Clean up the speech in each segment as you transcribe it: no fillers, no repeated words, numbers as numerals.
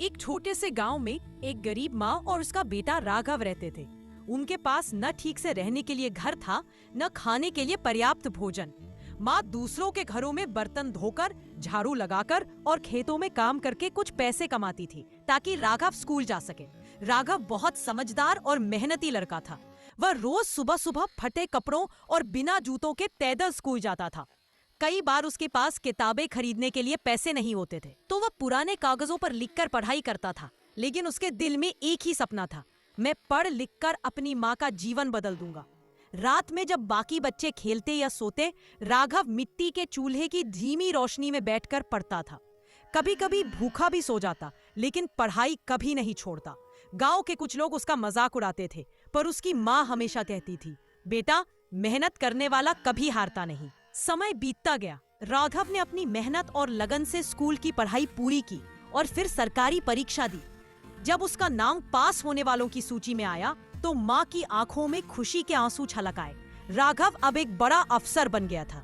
एक छोटे से गांव में एक गरीब माँ और उसका बेटा राघव रहते थे। उनके पास न ठीक से रहने के लिए घर था, न खाने के लिए पर्याप्त भोजन। माँ दूसरों के घरों में बर्तन धोकर, झाड़ू लगाकर और खेतों में काम करके कुछ पैसे कमाती थी ताकि राघव स्कूल जा सके। राघव बहुत समझदार और मेहनती लड़का था। वह रोज सुबह सुबह फटे कपड़ों और बिना जूतों के पैदल स्कूल जाता था। कई बार उसके पास किताबें खरीदने के लिए पैसे नहीं होते थे, तो वह पुराने कागजों पर लिखकर पढ़ाई करता था। लेकिन उसके दिल में एक ही सपना था, मैं पढ़ लिखकर अपनी माँ का जीवन बदल दूंगा। रात में जब बाकी बच्चे खेलते या सोते, राघव मिट्टी के चूल्हे की धीमी रोशनी में बैठकर पढ़ता था। कभी कभी भूखा भी सो जाता, लेकिन पढ़ाई कभी नहीं छोड़ता। गांव के कुछ लोग उसका मजाक उड़ाते थे, पर उसकी माँ हमेशा कहती थी, बेटा, मेहनत करने वाला कभी हारता नहीं। समय बीतता गया। राघव ने अपनी मेहनत और लगन से स्कूल की पढ़ाई पूरी की और फिर सरकारी परीक्षा दी। जब उसका नाम पास होने वालों की सूची में आया, तो माँ की आंखों में खुशी के आंसू छलक आए। राघव अब एक बड़ा अफसर बन गया था।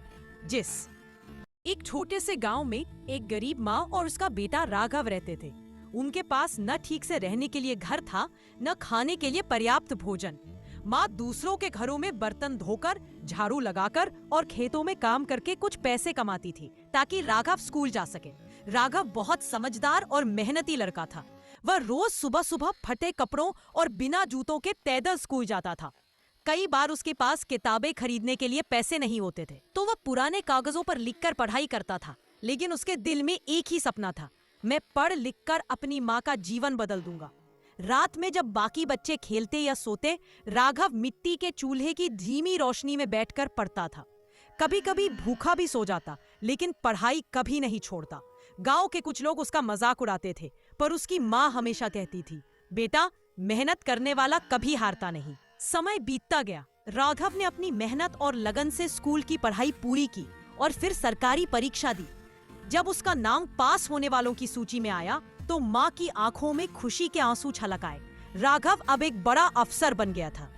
एक छोटे से गांव में एक गरीब माँ और उसका बेटा राघव रहते थे। उनके पास न ठीक से रहने के लिए घर था, न खाने के लिए पर्याप्त भोजन। माँ दूसरों के घरों में बर्तन धोकर, झाड़ू लगाकर और खेतों में काम करके कुछ पैसे कमाती थी ताकि राघव स्कूल जा सके। राघव बहुत समझदार और मेहनती लड़का था। वह रोज सुबह सुबह फटे कपड़ों और बिना जूतों के पैदल स्कूल जाता था। कई बार उसके पास किताबें खरीदने के लिए पैसे नहीं होते थे, तो वह पुराने कागजों पर लिखकर पढ़ाई करता था। लेकिन उसके दिल में एक ही सपना था, मैं पढ़ लिखकर अपनी माँ का जीवन बदल दूंगा। रात में जब बाकी बच्चे खेलते या सोते, राघव मिट्टी के चूल्हे की धीमी रोशनी में बैठकर पढ़ता था। कभी कभी भूखा भी सो जाता, लेकिन पढ़ाई कभी नहीं छोड़ता। गांव के कुछ लोग उसका मजाक उड़ाते थे, पर उसकी माँ हमेशा कहती थी, बेटा, मेहनत करने वाला कभी हारता नहीं। समय बीतता गया। राघव ने अपनी मेहनत और लगन से स्कूल की पढ़ाई पूरी की और फिर सरकारी परीक्षा दी। जब उसका नाम पास होने वालों की सूची में आया, तो माँ की आंखों में खुशी के आंसू छलक आए। राघव अब एक बड़ा अफसर बन गया था।